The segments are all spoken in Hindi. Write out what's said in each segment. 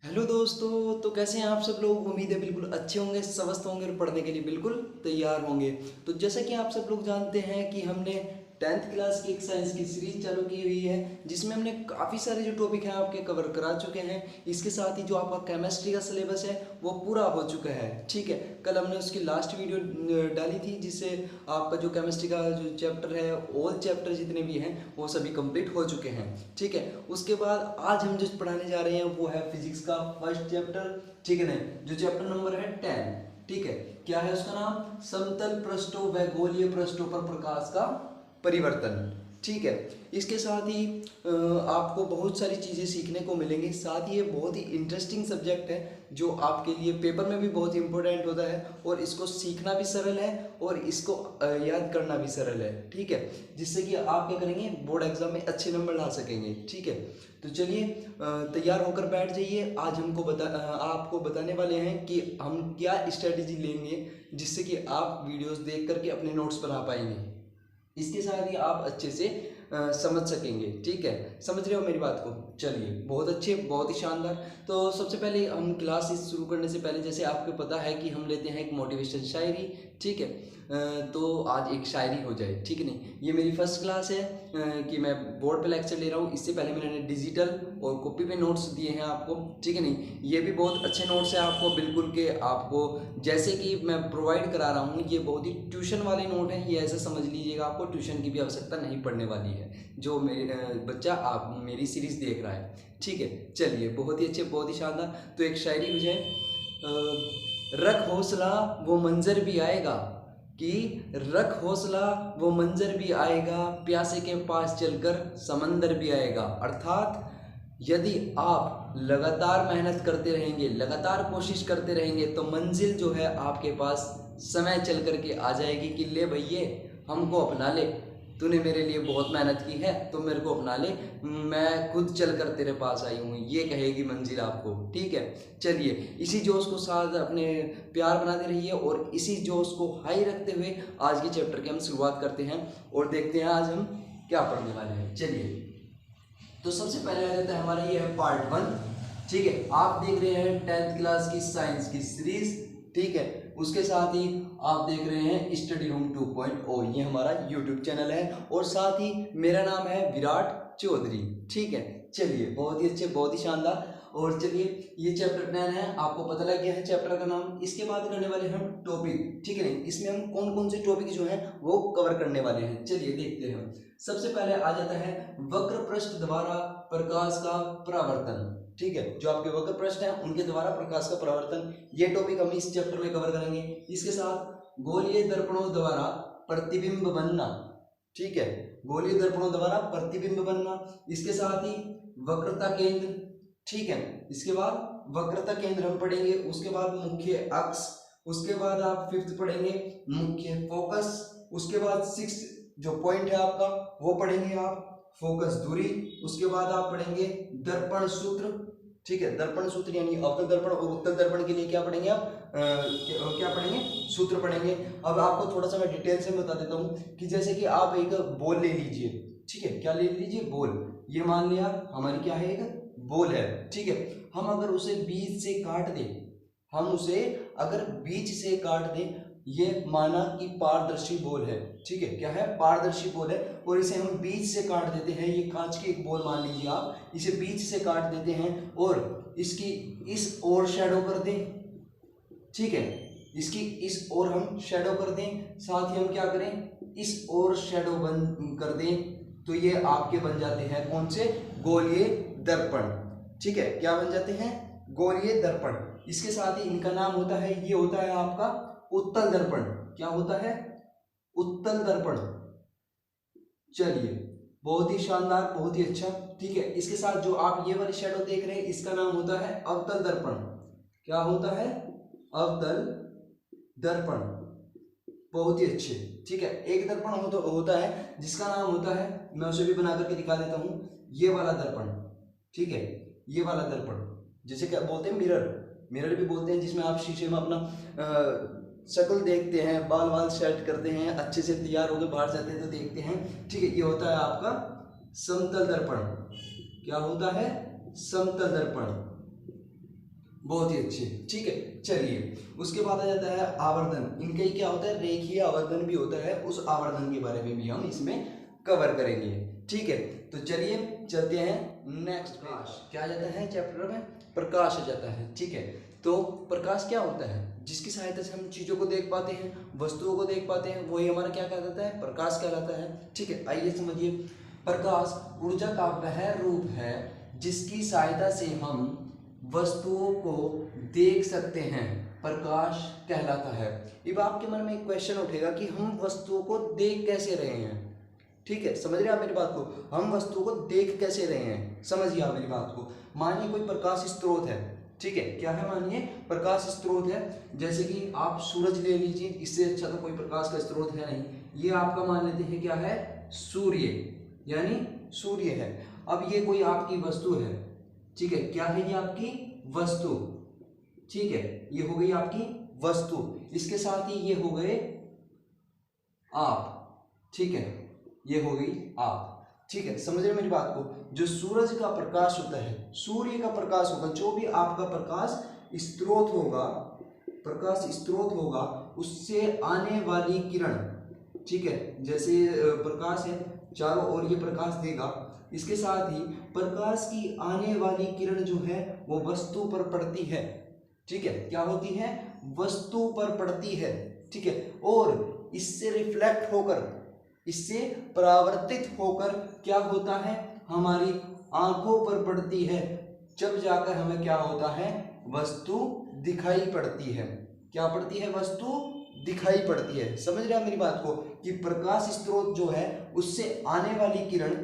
हेलो दोस्तों। तो कैसे हैं आप सब लोग। उम्मीद है बिल्कुल अच्छे होंगे, स्वस्थ होंगे और पढ़ने के लिए बिल्कुल तैयार होंगे। तो जैसा कि आप सब लोग जानते हैं कि हमने 10th क्लास की एक साइंस की सीरीज चालू की हुई है, जिसमें हमने काफ़ी सारे जो टॉपिक हैं आपके कवर करा चुके हैं। इसके साथ ही जो आपका केमिस्ट्री का सिलेबस है वो पूरा हो चुका है। ठीक है, कल हमने उसकी लास्ट वीडियो डाली थी, जिससे आपका जो केमिस्ट्री का जो चैप्टर है, ऑल चैप्टर जितने भी हैं वो सभी कंप्लीट हो चुके हैं। ठीक है, उसके बाद आज हम जो पढ़ाने जा रहे हैं वो है फिजिक्स का फर्स्ट चैप्टर। ठीक है ना, जो चैप्टर नंबर है 10। ठीक है, क्या है उसका नाम? समतल पृष्ठों व गोलीय पृष्ठों पर प्रकाश का परिवर्तन। ठीक है, इसके साथ ही आपको बहुत सारी चीज़ें सीखने को मिलेंगी। साथ ही ये बहुत ही इंटरेस्टिंग सब्जेक्ट है, जो आपके लिए पेपर में भी बहुत इंपॉर्टेंट होता है, और इसको सीखना भी सरल है और इसको याद करना भी सरल है। ठीक है, जिससे कि आप क्या करेंगे, बोर्ड एग्जाम में अच्छे नंबर ला सकेंगे। ठीक है, तो चलिए तैयार होकर बैठ जाइए। आज आपको बताने वाले हैं कि हम क्या स्ट्रेटेजी लेंगे, जिससे कि आप वीडियोस देख करके अपने नोट्स बना पाएंगे। इसके साथ ही आप अच्छे से समझ सकेंगे। ठीक है, समझ रहे हो मेरी बात को? चलिए, बहुत अच्छे, बहुत ही शानदार। तो सबसे पहले हम क्लासेस शुरू करने से पहले, जैसे आपको पता है कि हम लेते हैं एक मोटिवेशन शायरी। ठीक है, तो आज एक शायरी हो जाए। ठीक है नहीं, ये मेरी फर्स्ट क्लास है कि मैं बोर्ड पे लेक्चर ले रहा हूँ। इससे पहले मैंने डिजिटल और कॉपी पे नोट्स दिए हैं आपको। ठीक है नहीं, ये भी बहुत अच्छे नोट्स हैं आपको, बिल्कुल के आपको जैसे कि मैं प्रोवाइड करा रहा हूँ, ये बहुत ही ट्यूशन वाले नोट हैं। ये ऐसा समझ लीजिएगा, आपको ट्यूशन की भी आवश्यकता नहीं पड़ने वाली है, जो मेरे बच्चा आप मेरी सीरीज देख रहा है। ठीक है, चलिए, बहुत ही अच्छे, बहुत ही शानदार। तो एक शायरी हो जाए। रख हौसला वो मंजर भी आएगा, कि रख हौसला वो मंजर भी आएगा, प्यासे के पास चलकर समंदर भी आएगा। अर्थात यदि आप लगातार मेहनत करते रहेंगे, लगातार कोशिश करते रहेंगे, तो मंजिल जो है आपके पास समय चल करके आ जाएगी कि ले भैये, हमको अपना ले, तूने मेरे लिए बहुत मेहनत की है तो मेरे को अपना ले, मैं खुद चल कर तेरे पास आई हूँ, ये कहेगी मंजिल आपको। ठीक है, चलिए, इसी जोश को साथ अपने प्यार बनाते रहिए और इसी जोश को हाई रखते हुए आज के चैप्टर की हम शुरुआत करते हैं और देखते हैं आज हम क्या पढ़ने वाले हैं। चलिए, तो सबसे पहले आ जाता है हमारा, ये है पार्ट 1। ठीक है, आप देख रहे हैं 10th क्लास की साइंस की सीरीज। ठीक है, उसके साथ ही आप देख रहे हैं स्टडी रूम 2.0, ये हमारा यूट्यूब चैनल है, और साथ ही मेरा नाम है विराट चौधरी। ठीक है, चलिए, बहुत ही अच्छे, बहुत ही शानदार। और चलिए, ये चैप्टर 10 है, आपको पता लग गया है चैप्टर का नाम। इसके बाद करने वाले हम टॉपिक। ठीक है नहीं, इसमें हम कौन कौन से टॉपिक जो हैं वो कवर करने वाले हैं, चलिए देखते हैं। सबसे पहले आ जाता है वक्र पृष्ठ द्वारा प्रकाश का परावर्तन। ठीक है, जो आपके वक्र पृष्ठ हैं उनके द्वारा प्रकाश का परावर्तन, ये टॉपिक हम इस चैप्टर में कवर करेंगे। इसके साथ गोलीय दर्पणों द्वारा प्रतिबिंब बनना। ठीक है, गोलीय दर्पणों द्वारा प्रतिबिंब बनना। इसके साथ ही वक्रता केंद्र। ठीक है, इसके बाद वक्रता केंद्र हम पढ़ेंगे। उसके बाद मुख्य अक्ष। उसके बाद आप फिफ्थ पढ़ेंगे मुख्य फोकस। उसके बाद सिक्स जो पॉइंट है आपका वो पढ़ेंगे आप, फोकस दूरी। उसके बाद आप पढ़ेंगे दर्पण सूत्र। ठीक है, दर्पण सूत्र यानी अवतल दर्पण और उत्तल दर्पण के लिए क्या पढ़ेंगे आप, क्या पढ़ेंगे, सूत्र पढ़ेंगे। अब आपको थोड़ा सा मैं डिटेल से बता देता हूँ कि जैसे कि आप एक बॉल ले लीजिए। ठीक है, क्या ले लीजिए, बॉल। ये मान लिया हमारी क्या है, एक बॉल है। ठीक है, हम अगर उसे बीच से काट दें, हम उसे अगर बीच से काट दें, ये माना कि पारदर्शी बॉल है। ठीक है, क्या है, पारदर्शी बॉल है, और इसे हम बीच से काट देते हैं। ये कांच की एक बॉल मान लीजिए आप, इसे बीच से काट देते हैं और इसकी इस ओर शैडो कर दें। ठीक है, इसकी इस ओर हम शैडो कर दें, साथ ही हम क्या करें, इस ओर शैडो बन कर दें, तो ये आपके बन जाते हैं कौन से, गोलीय दर्पण। ठीक है, क्या बन जाते हैं, गोलीय दर्पण। इसके साथ ही इनका नाम होता है, ये होता है आपका उत्तल दर्पण। क्या होता है, उत्तल दर्पण। चलिए, बहुत ही शानदार, बहुत ही अच्छा। ठीक है, इसके साथ जो आप ये वाली शैडो देख रहे हैं, इसका नाम होता है अवतल दर्पण। क्या होता है, अवतल दर्पण। बहुत ही अच्छे। ठीक है, एक दर्पण होता है जिसका नाम होता है, मैं उसे भी बना करके दिखा देता हूं, ये वाला दर्पण। ठीक है, ये वाला दर्पण, जिसे क्या बोलते हैं, मिरर। मिरर भी बोलते हैं, जिसमें आप शीशे में अपना शक्ल देखते हैं, बाल वाल सेट करते हैं, अच्छे से तैयार होकर बाहर जाते हैं तो देखते हैं। ठीक है, ये होता है आपका समतल दर्पण। क्या होता है, समतल दर्पण। बहुत ही अच्छे, ठीक है। चलिए उसके बाद आ जाता है आवर्धन। इनका ही क्या होता है, रेखीय आवर्धन भी होता है, उस आवर्धन के बारे में भी हम इसमें कवर करेंगे, ठीक है। तो चलिए चलते हैं नेक्स्ट। प्रकाश क्या आ जाता है चैप्टर में, प्रकाश आ जाता है, ठीक है। तो प्रकाश क्या होता है, जिसकी सहायता से हम चीजों को देख पाते हैं, वस्तुओं को देख पाते हैं, वही हमारा क्या कहलाता है, प्रकाश कहलाता है, ठीक है। आइए समझिए, प्रकाश ऊर्जा का वह रूप है जिसकी सहायता से हम वस्तुओं को देख सकते हैं, प्रकाश कहलाता है। अब आपके मन में एक क्वेश्चन उठेगा कि हम वस्तुओं को देख कैसे रहे हैं, ठीक है। समझ रहे हैं आप मेरी बात को, हम वस्तुओं को देख कैसे रहे हैं, समझिए आप मेरी बात को। मानिए कोई प्रकाश स्रोत है, ठीक है, क्या है, मानिए प्रकाश स्रोत है, जैसे कि आप सूरज ले लीजिए, इससे अच्छा तो कोई प्रकाश का स्रोत है नहीं। ये आपका मान लेते हैं क्या है, सूर्य, यानी सूर्य है। अब ये कोई आपकी वस्तु है, ठीक है, क्या है ये आपकी वस्तु, ठीक है, ये हो गई आपकी वस्तु, इसके साथ ही ये हो गए आप, ठीक है, ये हो गई आप, ठीक है। समझ रहे मेरी बात को, जो सूरज का प्रकाश होता है, सूर्य का प्रकाश होगा, जो भी आपका प्रकाश स्रोत होगा, प्रकाश स्रोत होगा, उससे आने वाली किरण, ठीक है, जैसे प्रकाश है चारों ओर ये प्रकाश देगा, इसके साथ ही प्रकाश की आने वाली किरण जो है वो वस्तु पर पड़ती है, ठीक है, क्या होती है, वस्तु पर पड़ती है, ठीक है, और इससे रिफ्लेक्ट होकर, इससे परावर्तित होकर क्या होता है, हमारी आंखों पर पड़ती है, जब जाकर हमें क्या होता है, वस्तु दिखाई पड़ती है, क्या पड़ती है, वस्तु दिखाई पड़ती है। समझ रहे हैं मेरी बात को, कि प्रकाश स्रोत जो है उससे आने वाली किरण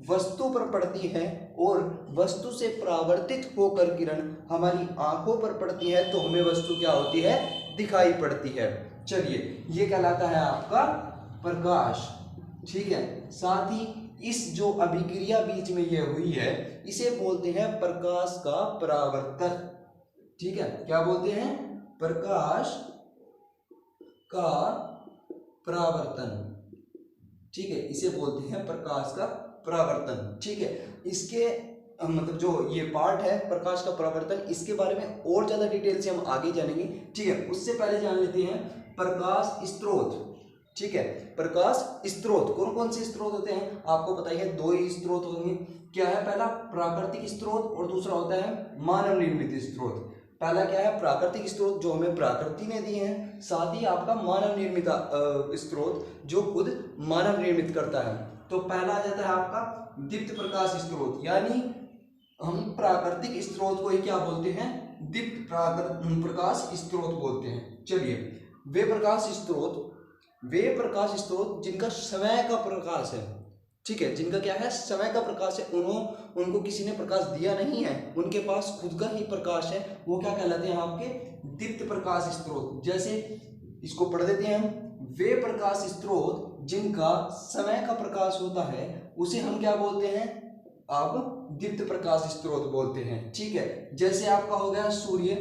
वस्तु पर पड़ती है और वस्तु से परावर्तित होकर किरण हमारी आंखों पर पड़ती है, तो हमें वस्तु क्या होती है, दिखाई पड़ती है। चलिए ये कहलाता है आपका प्रकाश, ठीक है। साथ ही इस जो अभिक्रिया बीच में ये हुई है इसे बोलते हैं प्रकाश का परावर्तन, ठीक है, क्या बोलते हैं, प्रकाश का परावर्तन, ठीक है, इसे बोलते हैं प्रकाश का परावर्तन, ठीक है। इसके मतलब जो ये पार्ट है प्रकाश का परावर्तन, इसके बारे में और ज्यादा डिटेल से हम आगे जानेंगे, ठीक है। उससे पहले जान लेते हैं प्रकाश स्रोत, ठीक है। प्रकाश स्रोत कौन कौन से स्रोत होते हैं, आपको पता ही है, दो ही स्रोत होंगे, क्या है, पहला प्राकृतिक स्रोत और दूसरा होता है मानव निर्मित स्रोत। पहला क्या है, प्राकृतिक स्रोत जो हमें प्रकृति ने दिए हैं, साथ ही आपका मानव निर्मित स्रोत जो खुद मानव निर्मित करता है। तो पहला आ जाता है आपका दीप्त प्रकाश स्रोत, यानी हम प्राकृतिक स्रोत को ही क्या बोलते हैं, दीप्त प्रकाश स्रोत बोलते हैं। चलिए वे प्रकाश स्रोत जिनका समय का प्रकाश है, ठीक है, जिनका क्या है, समय का प्रकाश है, उनको किसी ने प्रकाश दिया नहीं है, उनके पास खुद का ही प्रकाश है, वो क्या कहलाते हैं, आपके दीप्त प्रकाश स्रोत। जैसे इसको पढ़ देते हैं हम, वे प्रकाश स्रोत जिनका समय का प्रकाश होता है उसे हम क्या बोलते हैं, अब दीप्त प्रकाश स्रोत बोलते हैं, ठीक है। जैसे आपका हो गया सूर्य,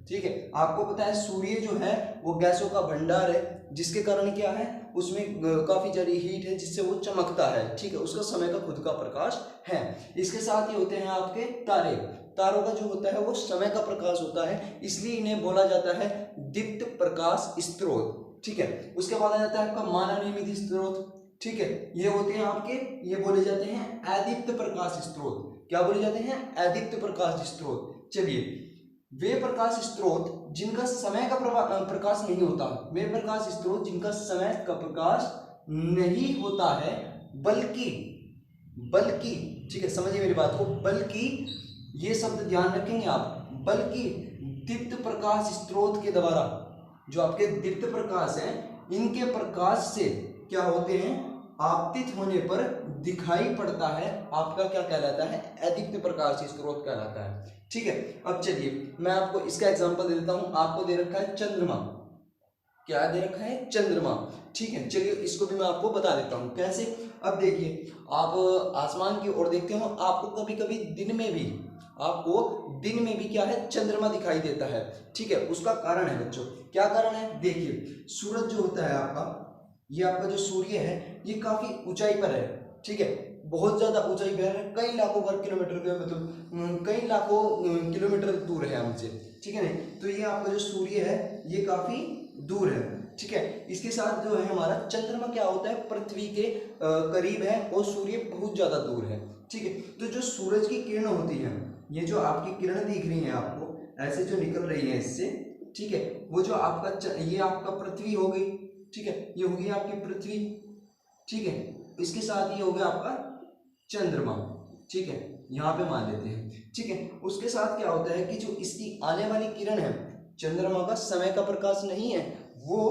ठीक है, आपको पता है सूर्य जो है वो गैसों का भंडार है, जिसके कारण क्या है, उसमें काफी ज्यादा हीट है जिससे वो चमकता है, ठीक है, उसका समय का खुद का प्रकाश है। इसके साथ ही होते हैं आपके तारे, तारों का जो होता है वो समय का प्रकाश होता है, इसलिए इन्हें बोला जाता है दीप्त प्रकाश स्रोत, ठीक है। उसके बाद आ जाता है आपका मानव निर्मित स्रोत, ठीक है, ये होते हैं आपके, ये बोले जाते हैं अदीप्त प्रकाश स्रोत, क्या बोले जाते हैं, अदीप्त प्रकाश स्रोत। चलिए वे प्रकाश स्रोत जिनका समय का प्रकाश नहीं होता, वे प्रकाश स्रोत जिनका समय का प्रकाश नहीं होता है, बल्कि ठीक है, समझिए मेरी बात को, बल्कि ये शब्द ध्यान रखेंगे आप, बल्कि दीप्त प्रकाश स्रोत के द्वारा, जो आपके दीप्त प्रकाश हैं, इनके प्रकाश से क्या होते हैं, आपतित होने पर दिखाई पड़ता है, आपका क्या कहलाता है, अदीप्त प्रकाश स्रोत कहलाता है, ठीक है। अब चलिए मैं आपको इसका एग्जांपल दे देता हूं, आपको दे रखा है चंद्रमा, क्या दे रखा है, चंद्रमा, ठीक है। चलिए इसको भी मैं आपको बता देता हूं कैसे। अब देखिए आप आसमान की ओर देखते हो, आपको कभी कभी दिन में भी क्या है, चंद्रमा दिखाई देता है, ठीक है। उसका कारण है बच्चों, क्या कारण है, देखिए सूरज जो होता है आपका, ये आपका जो सूर्य है ये काफी ऊंचाई पर है, ठीक है, बहुत ज़्यादा ऊंचाई पर है, कई लाखों वर्ग किलोमीटर के मतलब कई लाखों किलोमीटर दूर है हमसे, ठीक है नहीं। तो ये आपका जो सूर्य है ये काफ़ी दूर है, ठीक है। इसके साथ जो है हमारा चंद्रमा क्या होता है, पृथ्वी के करीब है और सूर्य बहुत ज़्यादा दूर है, ठीक है। तो जो सूरज की किरण होती है, ये जो आपकी किरण दिख रही है आपको ऐसे जो निकल रही है इससे, ठीक है, वो जो आपका ये आपका पृथ्वी हो गई, ठीक है, ये होगी आपकी पृथ्वी, ठीक है। इसके साथ ये हो गया आपका चंद्रमा, ठीक है, यहाँ पे मान लेते हैं, ठीक है। उसके साथ क्या होता है कि जो इसकी आने वाली किरण है, चंद्रमा का समय का प्रकाश नहीं है, वो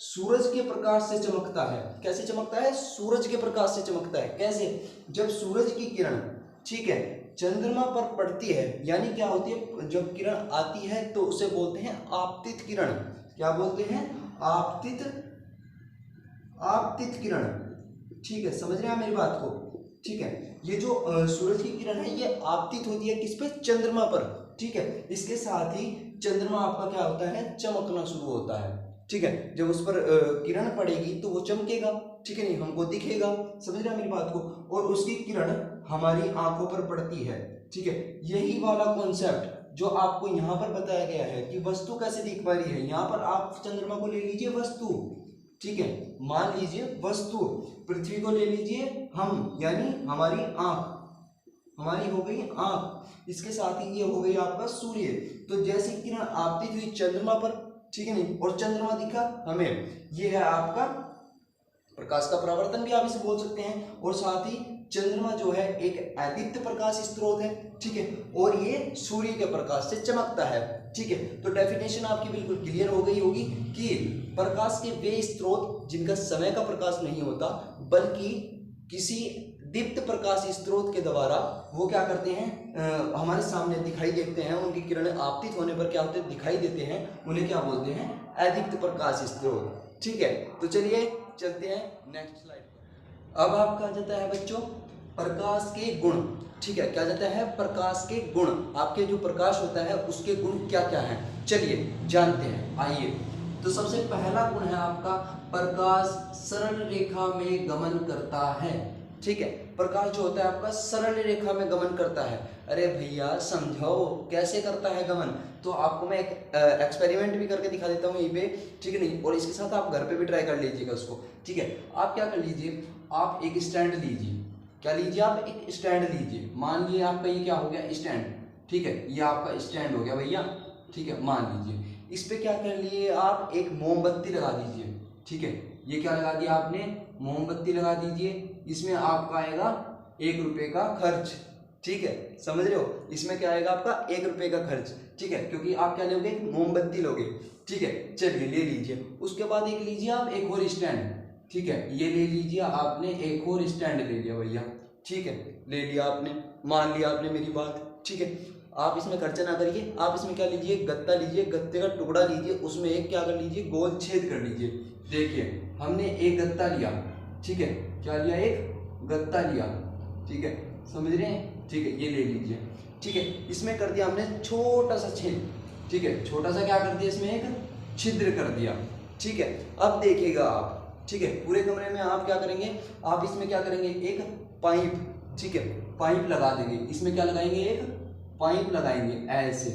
सूरज के प्रकाश से चमकता है। कैसे चमकता है, सूरज के प्रकाश से चमकता है। कैसे, जब सूरज की किरण, ठीक है, चंद्रमा पर पड़ती है, यानी क्या होती है, जब किरण आती है तो उसे बोलते हैं आपतित किरण। क्या बोलते हैं, आपतित किरण, ठीक है, समझ रहे हैं मेरी बात को, ठीक है। ये जो सूरज की किरण है ये आपतित होती है किस पे, चंद्रमा पर, ठीक है। इसके साथ ही चंद्रमा आपका क्या होता है, चमकना शुरू होता है, ठीक है। जब उस पर किरण पड़ेगी तो वो चमकेगा, ठीक है नहीं, हमको दिखेगा, समझ रहे हैं मेरी बात को, और उसकी किरण हमारी आंखों पर पड़ती है, ठीक है। यही वाला कॉन्सेप्ट जो आपको यहाँ पर बताया गया है कि वस्तु कैसे दिख पा रही है, यहाँ पर आप चंद्रमा को ले लीजिए वस्तु, ठीक है, मान लीजिए वस्तु, पृथ्वी को ले लीजिए हम, यानी हमारी आंख, हमारी हो गई आंख, इसके साथ ही ये हो गई आपका सूर्य। तो जैसे किरण आपतित हुई चंद्रमा पर, ठीक है नहीं, और चंद्रमा दिखा हमें, ये है आपका प्रकाश का परावर्तन भी आप इसे बोल सकते हैं। और साथ ही चंद्रमा जो है एक अदीप्त प्रकाश स्रोत है, ठीक है, और ये सूर्य के प्रकाश से चमकता है, ठीक है। तो डेफिनेशन आपकी बिल्कुल क्लियर हो गई होगी कि प्रकाश के वे स्रोत जिनका समय का प्रकाश नहीं होता बल्कि किसी दीप्त प्रकाश स्रोत के द्वारा वो क्या करते हैं, हमारे सामने दिखाई देते हैं, उनकी किरणें आपतित होने पर क्या होते हैं, दिखाई देते हैं, उन्हें क्या बोलते हैं, अदीप्त प्रकाश स्रोत, ठीक है। तो चलिए चलते हैं नेक्स्ट स्लाइड पर। अब आपका आ जाता है बच्चों प्रकाश के गुण, ठीक है, क्या जाता है, प्रकाश के गुण, आपके जो प्रकाश होता है उसके गुण क्या क्या हैं, चलिए जानते हैं, आइए। तो सबसे पहला गुण है आपका प्रकाश सरल रेखा में गमन करता है, ठीक है। प्रकाश जो होता है आपका सरल रेखा में गमन करता है। अरे भैया समझाओ कैसे करता है गमन, तो आपको मैं एक एक्सपेरिमेंट भी करके दिखा देता हूँ यहीं पे, ठीक है नहीं, और इसके साथ आप घर पे भी ट्राई कर लीजिएगा उसको, ठीक है। आप क्या कर लीजिए, आप एक स्टैंड लीजिए, क्या लीजिए, आप एक स्टैंड लीजिए, मान लीजिए आपका ये क्या हो गया, स्टैंड, ठीक है, ये आपका स्टैंड हो गया भैया, ठीक है, मान लीजिए। इस पे क्या कर लिए आप, एक मोमबत्ती लगा दीजिए, ठीक है, ये क्या लगा दिया आपने, मोमबत्ती लगा दीजिए, इसमें आपका आएगा 1 रुपये का खर्च, ठीक है, समझ रहे हो, इसमें क्या आएगा आपका 1 रुपये का खर्च, ठीक है, क्योंकि आप क्या लोगे, मोमबत्ती लोगे, ठीक है। चलिए ले लीजिए, उसके बाद एक लीजिए आप एक और स्टैंड, ठीक है, ये ले लीजिए आपने एक और स्टैंड ले लिया भैया, ठीक है, ले लिया आपने, मान लिया आपने मेरी बात, ठीक है। आप इसमें खर्चा ना करिए, आप इसमें क्या लीजिए, गत्ता लीजिए, गत्ते का टुकड़ा लीजिए, उसमें एक क्या कर लीजिए, गोल छेद कर लीजिए। देखिए हमने एक गत्ता लिया, ठीक है, क्या लिया, एक गत्ता लिया, ठीक है, समझ रहे हैं, ठीक है, ये ले लीजिए, ठीक है, इसमें कर दिया हमने छोटा सा छेद, ठीक है, छोटा सा क्या कर दिया, इसमें एक छिद्र कर दिया, ठीक है। अब देखिएगा आप, ठीक है, पूरे कमरे में आप क्या करेंगे, आप इसमें क्या करेंगे, एक पाइप, ठीक है, पाइप लगा देंगे, इसमें क्या लगाएंगे, एक पाइप लगाएंगे ऐसे,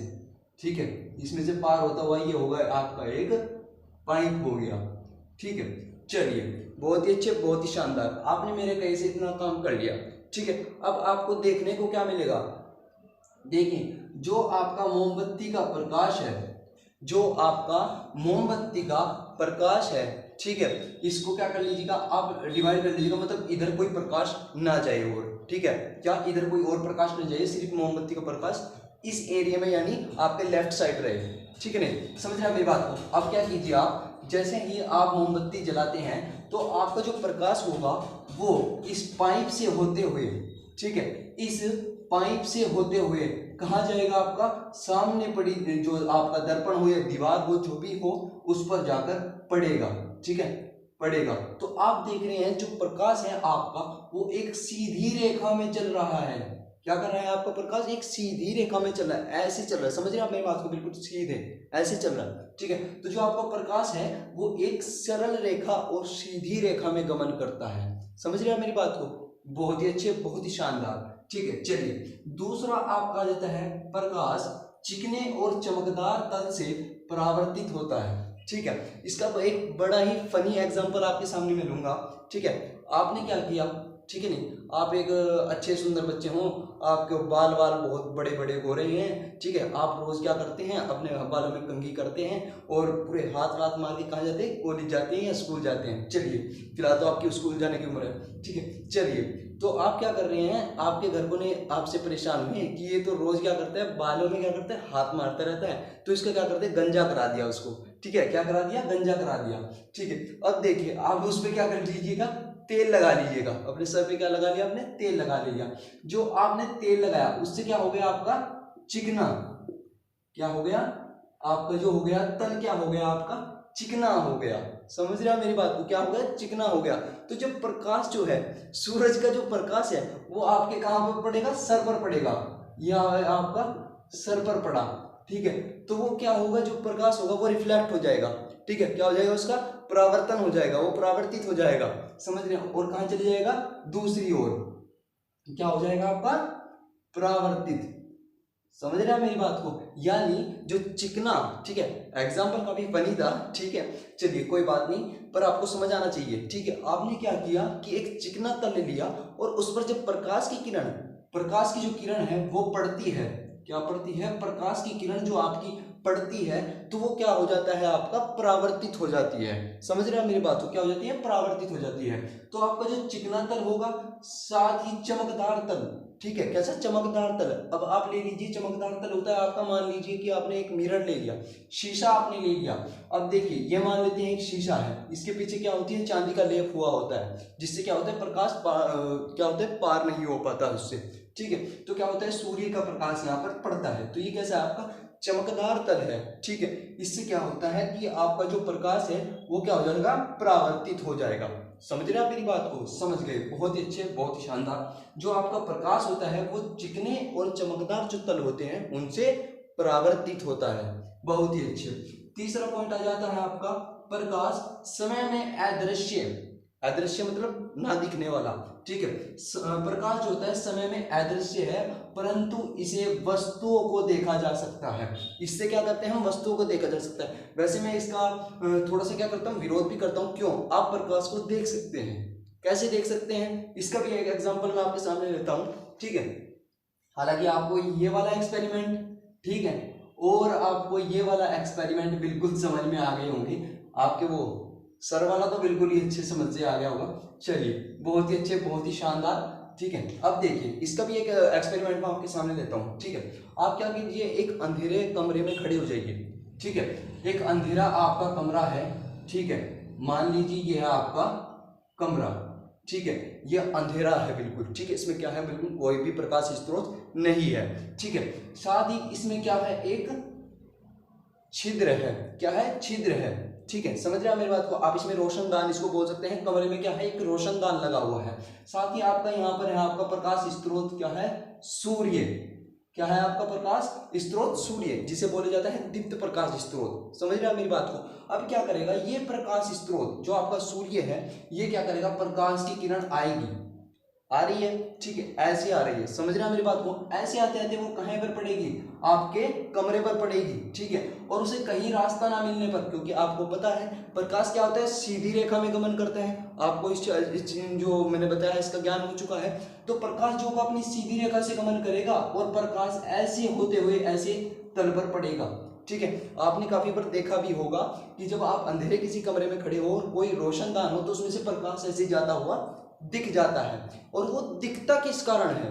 ठीक है, इसमें से पार होता हुआ ये होगा आपका एक पाइप हो गया, ठीक है। चलिए बहुत ही अच्छे, बहुत ही शानदार, आपने मेरे कहे से इतना काम कर लिया, ठीक है। अब आपको देखने को क्या मिलेगा, देखिए जो आपका मोमबत्ती का प्रकाश है, जो आपका मोमबत्ती का प्रकाश है, ठीक है, इसको क्या कर लीजिएगा, आप डिवाइड कर लीजिएगा, मतलब इधर कोई प्रकाश ना जाए और, ठीक है, क्या इधर कोई और प्रकाश ना जाए, सिर्फ मोमबत्ती का प्रकाश इस एरिया में यानी आपके लेफ्ट साइड रहे, ठीक है नहीं, समझ रहे हैं मेरी बात को। अब क्या कीजिए आप, जैसे ही आप मोमबत्ती जलाते हैं तो आपका जो प्रकाश होगा वो इस पाइप से होते हुए, ठीक है, इस पाइप से होते हुए कहाँ जाएगा, आपका सामने पड़ी जो आपका दर्पण हो या दीवार हो, जो भी हो, उस पर जाकर पड़ेगा, ठीक है, पड़ेगा। तो आप देख रहे हैं जो प्रकाश है आपका वो एक सीधी रेखा में चल रहा है, क्या कर रहा है आपका प्रकाश, एक सीधी रेखा में चल रहा है, ऐसे चल रहा है, समझ रहे हैं आप मेरी बात को, बिल्कुल सीधे ऐसे चल रहा है, ठीक है। तो जो आपका प्रकाश है वो एक सरल रेखा और सीधी रेखा में गमन करता है, समझ रहे हैं आप मेरी बात को, बहुत ही अच्छे, बहुत ही शानदार। ठीक है, चलिए दूसरा आपका आ जाता है प्रकाश चिकने और चमकदार तल से परावर्तित होता है। ठीक है, इसका एक बड़ा ही फनी एग्जांपल आपके सामने मैं लूंगा। ठीक है, आपने क्या किया, ठीक है नहीं, आप एक अच्छे सुंदर बच्चे हो, आपके बाल बहुत बड़े बड़े हो रहे हैं। ठीक है, आप रोज क्या करते हैं, अपने बालों में कंघी करते हैं और पूरे हाथ मार के कहाँ जाते हैं, कॉलेज जाते हैं या स्कूल जाते हैं। चलिए फिलहाल तो आपकी स्कूल जाने की उम्र है। ठीक है, चलिए तो आप क्या कर रहे हैं, आपके घर को ने आपसे परेशान हुए कि ये तो रोज क्या करता है, बालों में क्या करता है, हाथ मारता रहता है, तो इसका क्या करते हैं, गंजा करा दिया उसको। ठीक है, क्या करा दिया, गंजा करा दिया। ठीक है, अब देखिए आप उस पर क्या कर लीजिएगा, तेल लगा लीजिएगा, अपने सर पे क्या लगा लिया आपने, तेल लगा लिया। जो आपने तेल लगाया उससे क्या हो गया, आपका चिकना क्या हो गया, आपका जो हो गया तल क्या हो गया, आपका चिकना हो गया। समझ रहे हो मेरी बात को, क्या हो गया, चिकना हो गया। तो जब प्रकाश जो है, सूरज का जो प्रकाश है वो आपके कहां पर पड़ेगा, सर पर पड़ेगा, यह आपका सर पर पड़ा। ठीक है, तो वो क्या होगा, जो प्रकाश होगा वो रिफ्लेक्ट हो जाएगा। ठीक है, क्या हो जाएगा, उसका परावर्तन हो जाएगा, वो परावर्तित हो जाएगा। समझ रहे हो, और कहां चले जाएगा, दूसरी ओर क्या हो जाएगा, आपका परावर्तित। समझ रहे हैं मेरी बात को, यानी जो चिकना, ठीक है, एग्जाम्पल काफी फनी था। ठीक है, चलिए कोई बात नहीं, पर आपको समझ आना चाहिए। ठीक है, आपने क्या किया कि एक चिकना तल ले लिया और उस पर जब प्रकाश की किरण, प्रकाश की जो किरण है वो पड़ती है, क्या पड़ती है, प्रकाश की किरण जो आपकी पड़ती है, तो वो क्या हो जाता है, आपका परावर्तित हो जाती है। समझ रहे हैं मेरी बात को, क्या हो जाती है, परावर्तित हो जाती है। तो आपका जो चिकना तल होगा, साथ ही चमकदार तल। ठीक है, कैसा, चमकदार तल। अब आप ले लीजिए, चमकदार तल होता है आपका, मान लीजिए कि आपने एक मिरर ले लिया, शीशा आपने ले लिया। अब देखिए ये मान लेते हैं एक शीशा है, इसके पीछे क्या होती है, चांदी का लेप हुआ होता है, जिससे क्या होता है, प्रकाश क्या होता है, पार नहीं हो पाता उससे। ठीक है, तो क्या होता है, सूर्य का प्रकाश यहाँ पर पड़ता है, तो ये कैसा है, आपका चमकदार तल है। ठीक है, इससे क्या होता है कि आपका जो प्रकाश है वो क्या हो जाएगा, परावर्तित हो जाएगा। समझ रहे आप मेरी बात को, समझ गए, बहुत ही अच्छे, बहुत ही शानदार। जो आपका प्रकाश होता है वो चिकने और चमकदार जो तल होते हैं उनसे परावर्तित होता है। बहुत ही अच्छे। तीसरा पॉइंट आ जाता है आपका, प्रकाश समय में अदृश्य, अदृश्य मतलब ना दिखने वाला। ठीक है, प्रकाश जो होता है समय में अदृश्य है, परंतु इसे वस्तुओं को देखा जा सकता है। इससे क्या करते हैं हम, वस्तुओं को देखा जा सकता है। वैसे मैं इसका थोड़ा सा क्या करता हूँ, विरोध भी करता हूँ। क्यों, आप प्रकाश को देख सकते हैं, कैसे देख सकते हैं, इसका भी एक एग्जांपल मैं आपके सामने लेता हूँ। ठीक है, हालांकि आपको ये वाला एक्सपेरिमेंट, ठीक है, और आपको ये वाला एक्सपेरिमेंट बिल्कुल समझ में आ गए होंगे। आपके वो सर वाला तो बिल्कुल ही अच्छे समझ से आ गया होगा। चलिए, बहुत ही अच्छे, बहुत ही शानदार। ठीक है, अब देखिए इसका भी एक एक्सपेरिमेंट मैं आपके सामने देता हूँ। ठीक है, आप क्या कीजिए, एक अंधेरे कमरे में खड़े हो जाइए। ठीक है, एक अंधेरा आपका कमरा है। ठीक है, मान लीजिए ये है आपका कमरा। ठीक है, ये अंधेरा है बिल्कुल। ठीक है, इसमें क्या है, बिल्कुल कोई भी प्रकाश स्रोत नहीं है। ठीक है, साथ ही इसमें क्या है, एक छिद्र है, क्या है, छिद्र है। ठीक है, समझ रहे हैं मेरी बात को, आप इसमें रोशनदान इसको बोल सकते हैं। कमरे में क्या है, एक रोशनदान लगा हुआ है। साथ ही आपका यहाँ पर है आपका प्रकाश स्रोत, क्या है, सूर्य। क्या है आपका प्रकाश स्रोत, सूर्य, जिसे बोले जाता है दीप्त प्रकाश स्रोत। समझ रहे हैं मेरी बात को। अब क्या करेगा, ये प्रकाश स्रोत जो आपका सूर्य है, ये क्या करेगा, प्रकाश की किरण आएगी, आ रही है। ठीक है, ऐसे आ रही है, समझ रहे हैं मेरी बात को। ऐसे आते आते वो कहाँ पर पड़ेगी, आपके कमरे पर पड़ेगी। ठीक है, और उसे कहीं रास्ता ना मिलने पर, क्योंकि आपको पता है प्रकाश क्या होता है, सीधी रेखा में गमन करता है। आपको इस जो मैंने बताया इसका ज्ञान हो चुका है। तो प्रकाश जो होगा अपनी सीधी रेखा से गमन करेगा और प्रकाश ऐसे होते हुए ऐसे तल पर पड़ेगा। ठीक है, आपने काफी बार देखा भी होगा कि जब आप अंधेरे किसी कमरे में खड़े हो और कोई रोशनदान हो तो उसमें से प्रकाश ऐसे जाता हुआ दिख जाता है। और वो दिखता किस कारण है,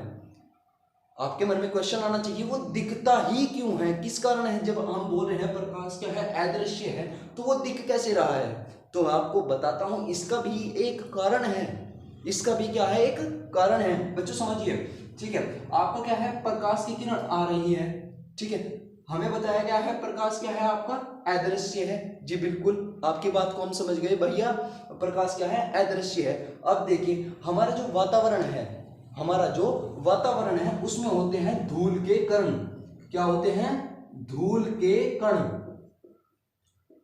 आपके मन में क्वेश्चन आना चाहिए, वो दिखता ही क्यों है, किस कारण है। जब हम बोल रहे हैं प्रकाश क्या है, अदृश्य है, तो वो दिख कैसे रहा है, तो आपको बताता हूं, इसका भी एक कारण है। इसका भी क्या है, एक कारण है। बच्चों समझिए। ठीक है, आपका क्या है, प्रकाश की किरण आ रही है। ठीक है, हमें बताया गया है प्रकाश क्या है, आपका अदृश्य है। जी बिल्कुल, आपकी बात को हम समझ गए भैया, प्रकाश क्या है, अदृश्य है। अब देखिए हमारा जो वातावरण है, हमारा जो वातावरण है उसमें होते हैं धूल के कण। क्या होते हैं, धूल के कण।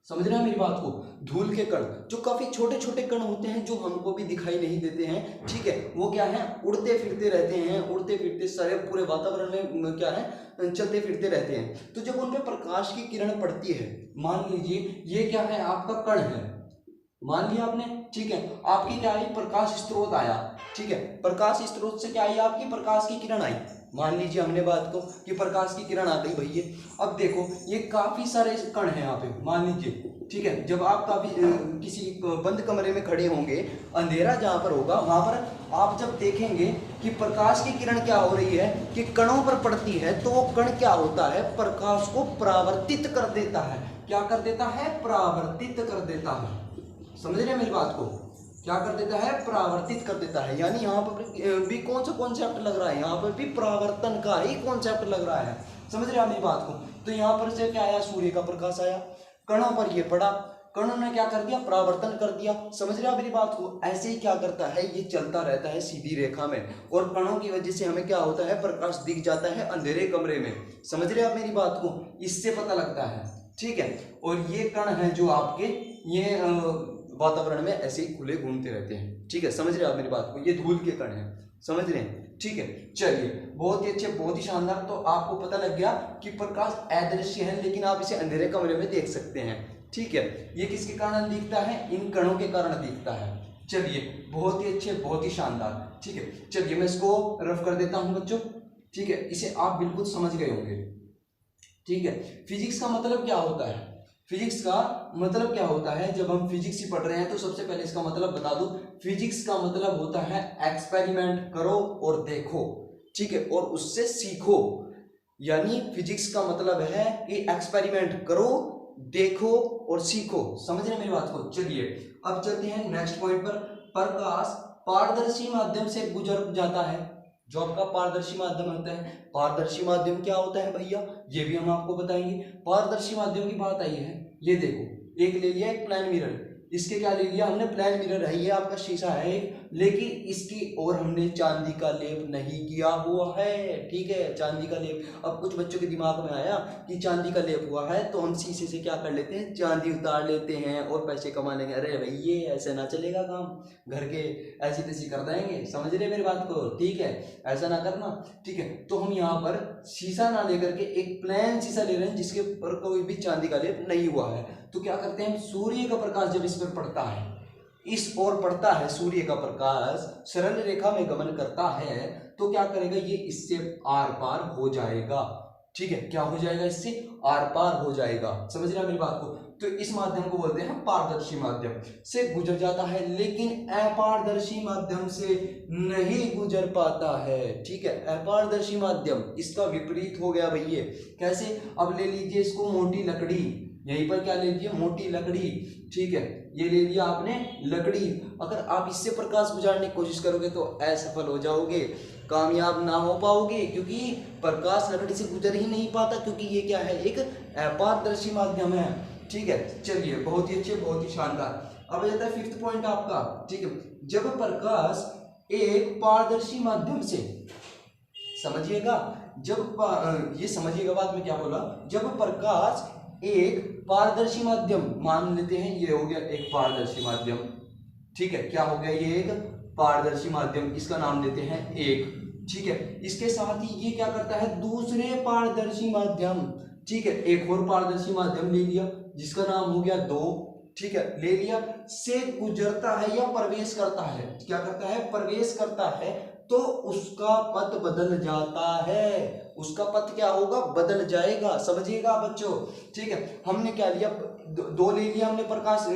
समझ रहे हैं मेरी बात को। धूल के कण जो काफी छोटे छोटे कण होते हैं, जो हमको भी दिखाई नहीं देते हैं, ठीक है, वो क्या है, उड़ते फिरते रहते हैं, उड़ते फिरते सारे पूरे वातावरण में क्या है, चलते फिरते रहते हैं। तो जब उनपे प्रकाश की किरण पड़ती है, मान लीजिए ये क्या है, आपका कण है, मान लिया आपने, ठीक है, आपकी क्या आई, प्रकाश स्रोत आया, ठीक है, प्रकाश स्रोत से क्या आई, आपकी प्रकाश की किरण आई। मान लीजिए हमने बात को कि प्रकाश की किरण आ गई भैया। अब देखो ये काफी सारे कण हैं यहाँ पे, मान लीजिए, ठीक है, जब आप काफी किसी बंद कमरे में खड़े होंगे, अंधेरा जहां पर होगा, वहां पर आप जब देखेंगे कि प्रकाश की किरण क्या हो रही है, कि कणों पर पड़ती है, तो वो कण क्या होता है, प्रकाश को परावर्तित कर देता है। क्या कर देता है, परावर्तित कर देता है। समझ रहे हैं मेरी बात को, क्या कर देता है, परावर्तित कर देता है। यानी यहाँ पर भी कौन सा कॉन्सेप्ट लग रहा है, यहाँ पर भी परावर्तन का ही कॉन्सेप्ट लग रहा है। समझ रहे हैं मेरी बात को। तो यहाँ पर से क्या आया, सूर्य का प्रकाश आया, कणों पर ये पड़ा, कणों ने क्या कर दिया, परावर्तन कर दिया। समझ रहे हैं मेरी बात को। ऐसे ही क्या करता है, ये चलता रहता है सीधी रेखा में, और कणों की वजह से हमें क्या होता है, प्रकाश दिख जाता है अंधेरे कमरे में। समझ रहे हैं आप मेरी बात को, इससे पता लगता है, ठीक है। और ये कण है जो आपके ये वातावरण में ऐसे ही खुले घूमते रहते हैं, ठीक है, समझ रहे हैं आप मेरी बात को। ये धूल के कण हैं, समझ रहे हैं, ठीक है। चलिए, बहुत ही अच्छे, बहुत ही शानदार। तो आपको पता लग गया कि प्रकाश अदृश्य है, लेकिन आप इसे अंधेरे कमरे में देख सकते हैं, ठीक है। ये किसके कारण दिखता है, इन कणों के कारण दिखता है। चलिए, बहुत ही अच्छे, बहुत ही शानदार, ठीक है। चलिए मैं इसको रफ कर देता हूं बच्चों, ठीक है, इसे आप बिल्कुल समझ गए होंगे, ठीक है। फिजिक्स का मतलब क्या होता है, फिजिक्स का मतलब क्या होता है, जब हम फिजिक्स ही पढ़ रहे हैं तो सबसे पहले इसका मतलब बता दूं। फिजिक्स का मतलब होता है एक्सपेरिमेंट करो और देखो, ठीक है, और उससे सीखो। यानी फिजिक्स का मतलब है कि एक्सपेरिमेंट करो, देखो और सीखो। समझ रहे मेरी बात को। चलिए अब चलते हैं नेक्स्ट पॉइंट पर। प्रकाश पारदर्शी माध्यम से गुजर जाता है। जो आपका पारदर्शी माध्यम होता है, पारदर्शी माध्यम क्या होता है भैया, ये भी हम आपको बताएंगे। पारदर्शी माध्यम की बात आई है, ये देखो, एक ले लिया, एक प्लेन मिरर, इसके क्या ले लिया हमने, प्लेन मिरर है, ये आपका शीशा है एक, लेकिन इसकी और हमने चांदी का लेप नहीं किया हुआ है, ठीक है, चांदी का लेप। अब कुछ बच्चों के दिमाग में आया कि चांदी का लेप हुआ है तो हम शीशे से क्या कर लेते हैं, चांदी उतार लेते हैं और पैसे कमा लेंगे। अरे भाई ये ऐसे ना चलेगा काम, घर के ऐसी तैसी कर देंगे। समझ रहे मेरी बात को, ठीक है, ऐसा ना करना, ठीक है। तो हम यहाँ पर शीशा ना लेकर के एक प्लेन शीशा ले रहे हैं जिसके ऊपर कोई भी चांदी का लेप नहीं हुआ है। तो क्या करते हैं, सूर्य का प्रकाश जब इस पर पड़ता है, इस ओर पड़ता है, सूर्य का प्रकाश सरल रेखा में गमन करता है, तो क्या करेगा, ये इससे आर पार हो जाएगा, ठीक है। क्या हो जाएगा, इससे आर पार हो जाएगा। समझ रहे हैं मेरी बात को। तो इस माध्यम को बोलते हैं पारदर्शी माध्यम से गुजर जाता है, लेकिन अपारदर्शी माध्यम से नहीं गुजर पाता है, ठीक है। अपारदर्शी माध्यम, इसका विपरीत हो गया भैया। कैसे, अब ले लीजिए इसको, मोटी लकड़ी, यहीं पर क्या ले लीजिए, मोटी लकड़ी, ठीक है, ये ले लिया आपने लकड़ी। अगर आप इससे प्रकाश गुजारने की कोशिश करोगे तो असफल हो जाओगे, कामयाब ना हो पाओगे, क्योंकि प्रकाश लकड़ी से गुजर ही नहीं पाता, क्योंकि ये क्या है, एक अपारदर्शी माध्यम है, ठीक है। चलिए, बहुत ही अच्छे, बहुत ही शानदार। अब आ जाता है फिफ्थ पॉइंट आपका, ठीक है। जब प्रकाश एक पारदर्शी माध्यम से, समझिएगा, जब ये समझिएगा बाद में क्या बोला, जब प्रकाश एक पारदर्शी माध्यम, मान लेते हैं ये हो गया एक पारदर्शी माध्यम, ठीक है, क्या हो गया, ये एक पारदर्शी माध्यम, इसका नाम देते हैं एक, ठीक है। इसके साथ ही ये क्या करता है, दूसरे पारदर्शी माध्यम, ठीक है, एक और पारदर्शी माध्यम ले लिया जिसका नाम हो गया दो, ठीक है, ले लिया, से गुजरता है या प्रवेश करता है। क्या करता है, प्रवेश करता है, तो उसका पथ बदल जाता है, उसका पथ क्या होगा, बदल जाएगा। समझिएगा बच्चों, ठीक है। हमने क्या लिया, दो ले लिया हमने प्रकाश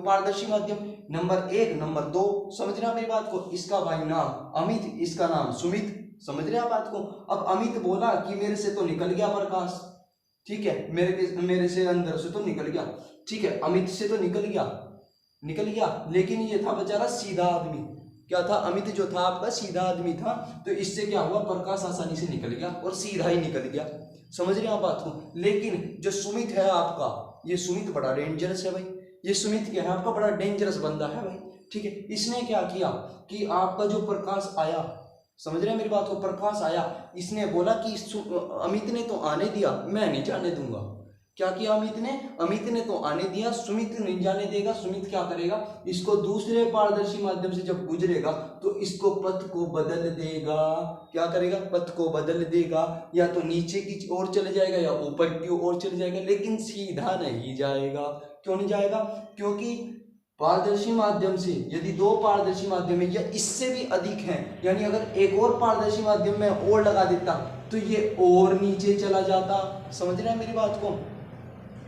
पारदर्शी माध्यम, नंबर एक, नंबर दो। समझ रहे हैं मेरी बात को। इसका भाई नाम अमित, इसका नाम सुमित। समझ रहे हैं बात को। अब अमित बोला कि मेरे से तो निकल गया प्रकाश, ठीक है, मेरे से अंदर से तो निकल गया, ठीक है, अमित से तो निकल गया, लेकिन ये था बेचारा सीधा आदमी। क्या था, अमित जो था आपका सीधा आदमी था, तो इससे क्या हुआ, प्रकाश आसानी से निकल गया और सीधा ही निकल गया। समझ रहे हैं आप बात को। लेकिन जो सुमित है आपका, ये सुमित बड़ा डेंजरस है भाई, ये सुमित क्या है आपका, बड़ा डेंजरस बंदा है भाई, ठीक है। इसने क्या किया कि आपका जो प्रकाश आया, समझ रहे हैं मेरी बात को, प्रकाश आया, इसने बोला कि अमित ने तो आने दिया, मैं नहीं जाने दूंगा। क्या किया अमित ने तो आने दिया, सुमित नहीं जाने देगा। सुमित क्या करेगा, इसको दूसरे पारदर्शी माध्यम से जब गुजरेगा तो इसको पथ को बदल देगा। क्या करेगा, पथ को बदल देगा, या तो नीचे की ओर चले जाएगा या ऊपर की ओर चले जाएगा, लेकिन सीधा नहीं जाएगा। क्यों नहीं जाएगा, क्योंकि पारदर्शी माध्यम से यदि दो पारदर्शी माध्यम है या इससे भी अधिक है, यानी अगर एक और पारदर्शी माध्यम में और लगा देता तो ये और नीचे चला जाता। समझ रहे हैं मेरी बात को,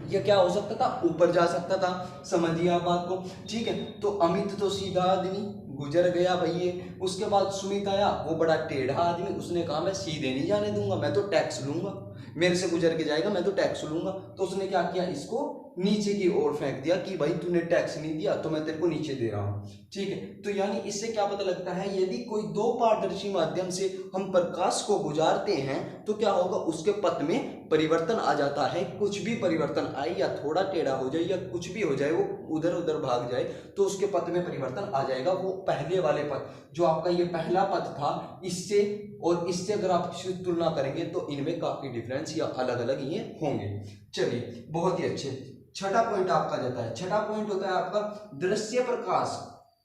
ये क्या हो सकता था, ऊपर जा सकता था। समझिए आप बात को, ठीक है। तो अमित तो सीधा आदमी गुजर गया भैया। उसके बाद सुमित आया, वो बड़ा टेढ़ा आदमी, उसने कहा मैं सीधे नहीं जाने दूंगा, मैं तो टैक्स लूंगा, मेरे से गुजर के जाएगा, मैं तो टैक्स लूंगा। तो उसने क्या किया, इसको नीचे की ओर फेंक दिया कि भाई तूने टैक्स नहीं दिया तो मैं तेरे को नीचे दे रहा हूं, ठीक है। तो यानी इससे क्या पता लगता है, यदि कोई दो पारदर्शी माध्यम से हम प्रकाश को गुजारते हैं तो क्या होगा, उसके पथ में परिवर्तन आ जाता है। कुछ भी परिवर्तन आए, या थोड़ा टेढ़ा हो जाए या कुछ भी हो जाए, वो उधर उधर भाग जाए, तो उसके पथ में परिवर्तन आ जाएगा। वो पहले वाले पथ, जो आपका ये पहला पथ था, इससे और इससे अगर आप तुलना करेंगे तो इनमें काफी डिफरेंस या अलग अलग ये होंगे। चलिए, बहुत ही अच्छे। छठा पॉइंट आपका जाता है, छठा पॉइंट होता है आपका दृश्य प्रकाश,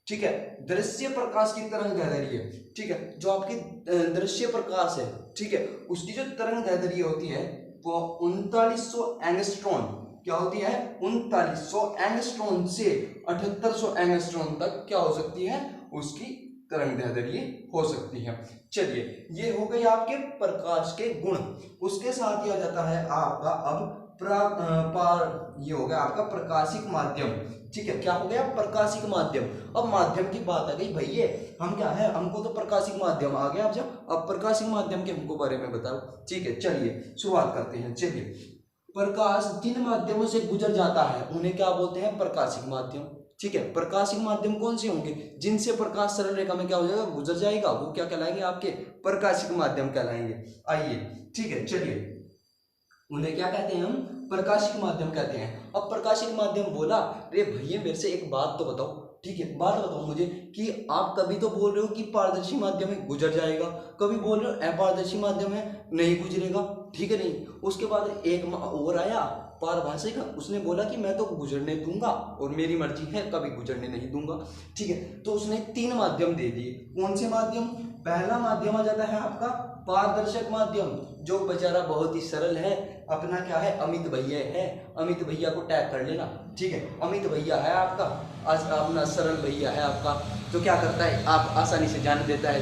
ठीक है। दृश्य प्रकाश की तरंग दैर्ध्य, ठीक है, जो आपकी दृश्य प्रकाश है, ठीक है, उसकी जो तरंग दैर्ध्य होती है वो 3900 एंगस्ट्रॉन, क्या होती है, 3900 एंगस्ट्रॉन से 7800 एंगस्ट्रॉन तक क्या हो सकती है, उसकी तरंग दैर्ध्य हो सकती है। चलिए, ये हो गई आपके प्रकाश के गुण। उसके साथ ही आ जाता है आपका अब ये हो गया आपका प्रकाशिक माध्यम, ठीक है। क्या हो गया, प्रकाशिक माध्यम। अब माध्यम की बात आ गई भैया, हम क्या है, हमको तो प्रकाशिक माध्यम आ गया। अब प्रकाशिक माध्यम के हमको बारे में बताओ, ठीक है। चलिए शुरुआत करते हैं। चलिए, प्रकाश जिन माध्यमों से गुजर जाता है उन्हें क्या बोलते हैं, प्रकाशिक माध्यम, ठीक है। प्रकाशिक माध्यम कौन से होंगे, जिनसे प्रकाश सरल रेखा में क्या हो जाएगा, गुजर जाएगा, वो क्या कहलाएंगे, आपके प्रकाशिक माध्यम कहलाएंगे। आइए, ठीक है, चलिए, उन्हें क्या कहते हैं, हम प्रकाशिक माध्यम कहते हैं। अब प्रकाशिक माध्यम बोला, रे भैया मेरे से एक बात तो बताओ, ठीक है, बात बताओ मुझे कि आप कभी तो बोल रहे हो कि पारदर्शी माध्यम में गुजर जाएगा, कभी बोल रहे हो अपारदर्शी माध्यम में नहीं गुजरेगा, ठीक है। नहीं, उसके बाद एक और आया पारभाषिक, उसने बोला कि मैं तो गुजरने दूंगा और मेरी मर्जी है, कभी गुजरने नहीं दूंगा, ठीक है। तो उसने 3 माध्यम दे दिए। कौन से माध्यम, पहला माध्यम आ जाता है आपका पारदर्शक माध्यम, जो बेचारा बहुत ही सरल है, अपना क्या है, अमित भैया है, अमित भैया को टैग कर लेना, ठीक है। अमित भैया है आपका, आज अपना सरल भैया है आपका, तो क्या करता है, आप आसानी से जान देता है।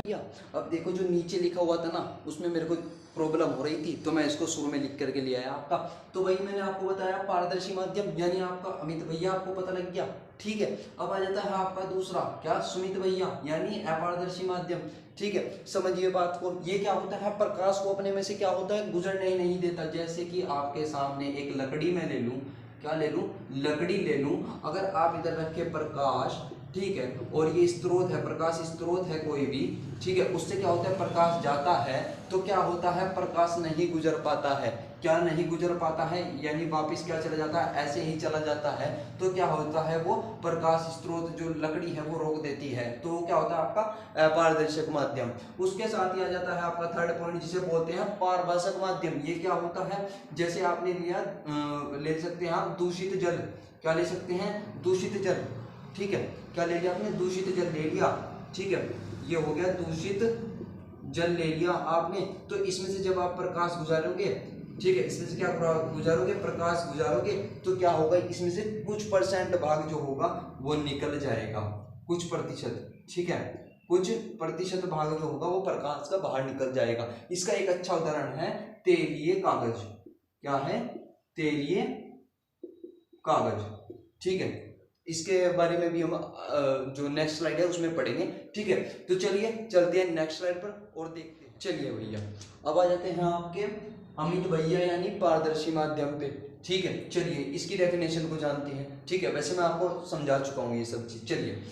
अब देखो जो नीचे लिखा हुआ था ना, उसमें मेरे को प्रॉब्लम हो रही थी, तो मैं इसको शुरू में लिख करके ले आया आपका। तो वही मैंने आपको बताया पारदर्शी माध्यम, यानी आपका अमित भैया, आपको पता लग गया, ठीक है। अब आ जाता है आपका दूसरा, क्या, सुमित भैया, यानी अपारदर्शी माध्यम, ठीक है। समझिए बात को, ये क्या होता है, प्रकाश को अपने में से क्या होता है, गुजरने ही नहीं देता। जैसे कि आपके सामने एक लकड़ी में ले लूं, क्या ले लूं, लकड़ी ले लूं, अगर आप इधर रखे प्रकाश, ठीक है, और ये स्रोत है, प्रकाश स्रोत है कोई भी, ठीक है, उससे क्या होता है, प्रकाश जाता है तो क्या होता है, प्रकाश नहीं गुजर पाता है। क्या नहीं गुजर पाता है, यानी वापस क्या चला जाता है, ऐसे ही चला जाता है। तो क्या होता है, वो प्रकाश स्रोत जो लकड़ी है वो रोक देती है, तो क्या होता है आपका अपारदर्शक माध्यम। उसके साथ ही आ जाता है आपका थर्ड पॉइंट, जिसे बोलते हैं पारभाषक माध्यम। ये क्या होता है, जैसे आपने लिया, ले सकते हैं आप दूषित जल, क्या ले सकते हैं, दूषित जल, ठीक है। क्या ले लिया आपने, दूषित जल ले लिया, ठीक है, ये हो गया दूषित जल ले लिया आपने। तो इसमें से जब आप प्रकाश गुजारोगे, ठीक है, इसमें से क्या गुजारोगे, प्रकाश गुजारोगे, तो क्या होगा, इसमें से कुछ परसेंट भाग जो होगा वो निकल जाएगा, कुछ प्रतिशत, ठीक है, कुछ प्रतिशत भाग जो होगा वो प्रकाश का बाहर निकल जाएगा। इसका एक अच्छा उदाहरण है तेलीय कागज, क्या है, तेलीय कागज, ठीक है। इसके बारे में भी हम जो नेक्स्ट स्लाइड है उसमें पढ़ेंगे, ठीक है। तो चलिए चलते हैं नेक्स्ट स्लाइड पर और देखते हैं। चलिए भैया, अब आ जाते हैं आपके अमित भैया यानी पारदर्शी माध्यम पे, ठीक है। चलिए इसकी डेफिनेशन को जानते हैं, ठीक है। वैसे मैं आपको समझा चुका हूँ ये सब चीज। चलिए,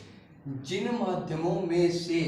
जिन माध्यमों में से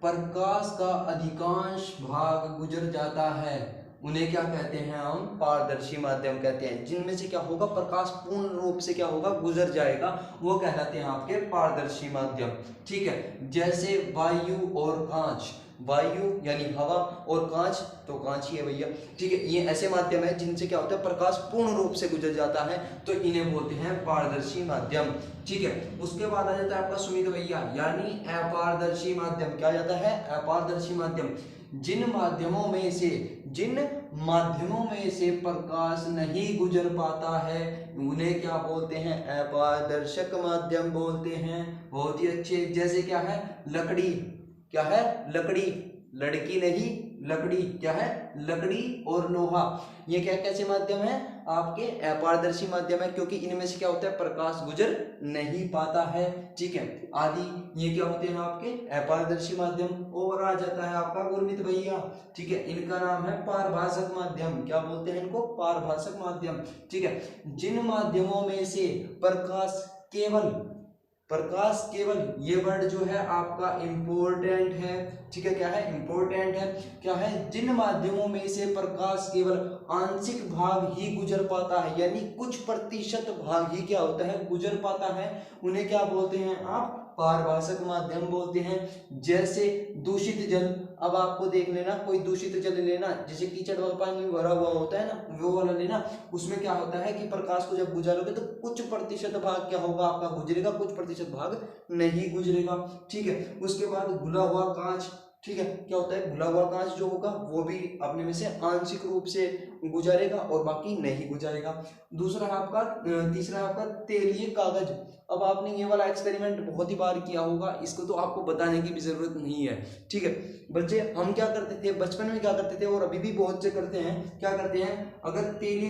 प्रकाश का अधिकांश भाग गुजर जाता है उन्हें क्या कहते हैं, हम पारदर्शी माध्यम कहते हैं। जिनमें से क्या होगा, प्रकाश पूर्ण रूप से क्या होगा, गुजर जाएगा, वो कहलाते हैं आपके पारदर्शी माध्यम, ठीक है। जैसे वायु और कांच, वायु यानी हवा, और कांच तो कांच ही है भैया, ठीक है। ये ऐसे माध्यम है जिनसे क्या होता है, प्रकाश पूर्ण रूप से गुजर जाता है, तो इन्हें बोलते हैं पारदर्शी माध्यम, ठीक है। उसके बाद आ जाता है आपका सुमित भैया, यानी अपारदर्शी माध्यम। क्या जाता है, अपारदर्शी माध्यम। जिन माध्यमों में से प्रकाश नहीं गुजर पाता है उन्हें क्या बोलते हैं, अपारदर्शक माध्यम बोलते हैं। बहुत ही अच्छे। जैसे क्या है, लकड़ी, क्या है, लकड़ी, लड़की नहीं लकड़ी, क्या है, लकड़ी और लोहा, ये क्या कैसे माध्यम है, आपके अपारदर्शी माध्यम है, क्योंकि इनमें से क्या होता है, प्रकाश गुजर नहीं पाता है, ठीक है। आदि ये क्या होते हैं, आपके अपारदर्शी माध्यम। और आ जाता है आपका गुरमीत भैया, ठीक है, इनका नाम है पारभाषक माध्यम। क्या बोलते हैं इनको, पारभाषक माध्यम, ठीक है। जिन माध्यमों में से प्रकाश केवल ये वर्ड जो है आपका इंपॉर्टेंट है, ठीक है, क्या है, इंपॉर्टेंट है, क्या है, जिन माध्यमों में से प्रकाश केवल आंशिक भाग ही गुजर पाता है, यानी कुछ प्रतिशत भाग ही क्या होता है, गुजर पाता है, उन्हें क्या बोलते हैं आप, पारभाषक माध्यम बोलते हैं। जैसे दूषित जल, अब आपको देख लेना, कोई दूषित जल लेना, जैसे कीचड़ वाला पानी भरा हुआ होता है ना, वो वाला लेना, उसमें क्या होता है कि प्रकाश को जब गुजारोगे तो कुछ प्रतिशत भाग क्या होगा आपका, गुजरेगा, कुछ प्रतिशत भाग नहीं गुजरेगा, ठीक है। उसके बाद घुला हुआ कांच, ठीक है, क्या होता है, घुला हुआ कांच जो होगा वो भी अपने में से आंशिक रूप से गुजारेगा और बाकी नहीं गुजारेगा। तीसरा है आपका तेलीय कागज। अब आपने ये वाला एक्सपेरिमेंट बहुत ही बार किया होगा, इसको तो आपको बताने की भी जरूरत नहीं है, ठीक है। बच्चे हम क्या करते थे बचपन में, क्या करते थे और अभी भी बहुत से करते हैं, क्या करते हैं, अगर तेलीय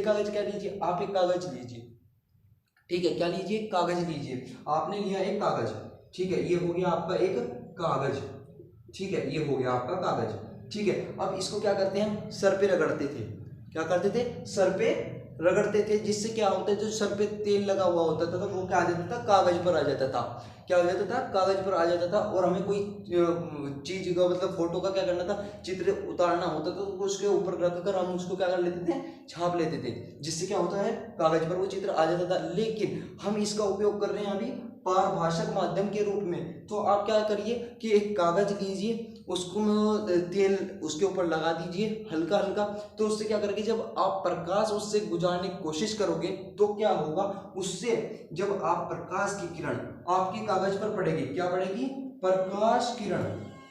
कागज क्या लीजिए, आप एक कागज लीजिए, ठीक है, क्या लीजिए, कागज लीजिए, आपने लिया एक कागज, ठीक है, ये हो गया आपका एक कागज, ठीक है, ये हो गया आपका कागज, ठीक है। अब इसको क्या करते हैं, सर पे रगड़ते थे, क्या करते थे, सर पे रगड़ते थे, जिससे क्या होता है, जो सर पे तेल लगा हुआ होता था तो वो क्या आ जाता था, कागज पर आ जाता था, क्या हो जाता था, कागज पर आ जाता था। और हमें कोई चीज का मतलब फोटो का क्या करना था, चित्र उतारना होता था, तो उसके ऊपर रखकर हम उसको क्या कर लेते थे, छाप लेते थे, जिससे क्या होता है, कागज पर वो चित्र आ जाता था। लेकिन हम इसका उपयोग कर रहे हैं अभी पारभाषक माध्यम के रूप में। तो आप क्या करिए कि एक कागज लीजिए, उसको तेल उसके ऊपर लगा दीजिए हल्का हल्का, तो उससे क्या करेंगे, जब आप प्रकाश उससे गुजारने की कोशिश करोगे तो क्या होगा, उससे जब आप प्रकाश की किरण आपके कागज पर पड़ेगी, क्या पड़ेगी, प्रकाश किरण,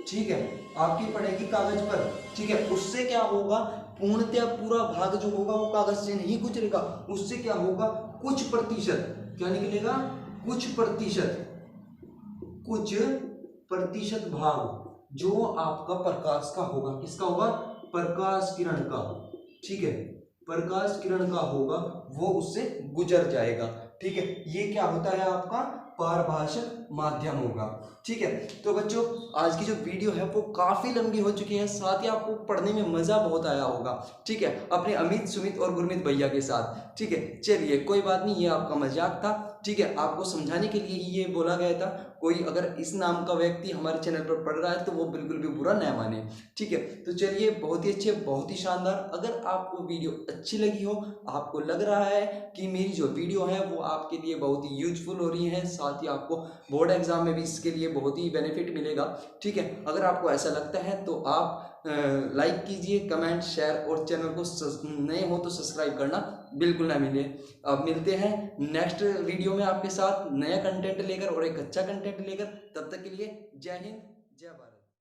ठीक है, आपकी पड़ेगी कागज पर, ठीक है, उससे क्या होगा, पूर्णतः पूरा भाग जो होगा वो कागज से नहीं गुजरेगा, उससे क्या होगा, कुछ प्रतिशत, क्या निकलेगा, कुछ प्रतिशत भाग जो आपका प्रकाश का होगा, किसका होगा, प्रकाश किरण का, ठीक है, प्रकाश किरण का होगा, वो उससे गुजर जाएगा, ठीक है। ये क्या होता है, आपका पारभाषक माध्यम होगा, ठीक है। तो बच्चों आज की जो वीडियो है वो काफी लंबी हो चुकी है, साथ ही आपको पढ़ने में मजा बहुत आया होगा, ठीक है, अपने अमित, सुमित और गुरमीत भैया के साथ, ठीक है। चलिए कोई बात नहीं, ये आपका मजाक था, ठीक है, आपको समझाने के लिए ही ये बोला गया था। कोई अगर इस नाम का व्यक्ति हमारे चैनल पर पढ़ रहा है तो वो बिल्कुल भी बुरा न माने, ठीक है। तो चलिए बहुत ही अच्छे, बहुत ही शानदार। अगर आपको वीडियो अच्छी लगी हो, आपको लग रहा है कि मेरी जो वीडियो है वो आपके लिए बहुत ही यूजफुल हो रही है, साथ ही आपको बोर्ड एग्जाम में भी इसके लिए बहुत ही बेनिफिट मिलेगा, ठीक है। अगर आपको ऐसा लगता है तो आप लाइक कीजिए, कमेंट, शेयर, और चैनल को नए हो तो सब्सक्राइब करना बिल्कुल ना मिले। अब मिलते हैं नेक्स्ट वीडियो में आपके साथ नया कंटेंट लेकर और एक अच्छा कंटेंट लेकर। तब तक के लिए जय हिंद, जय भारत।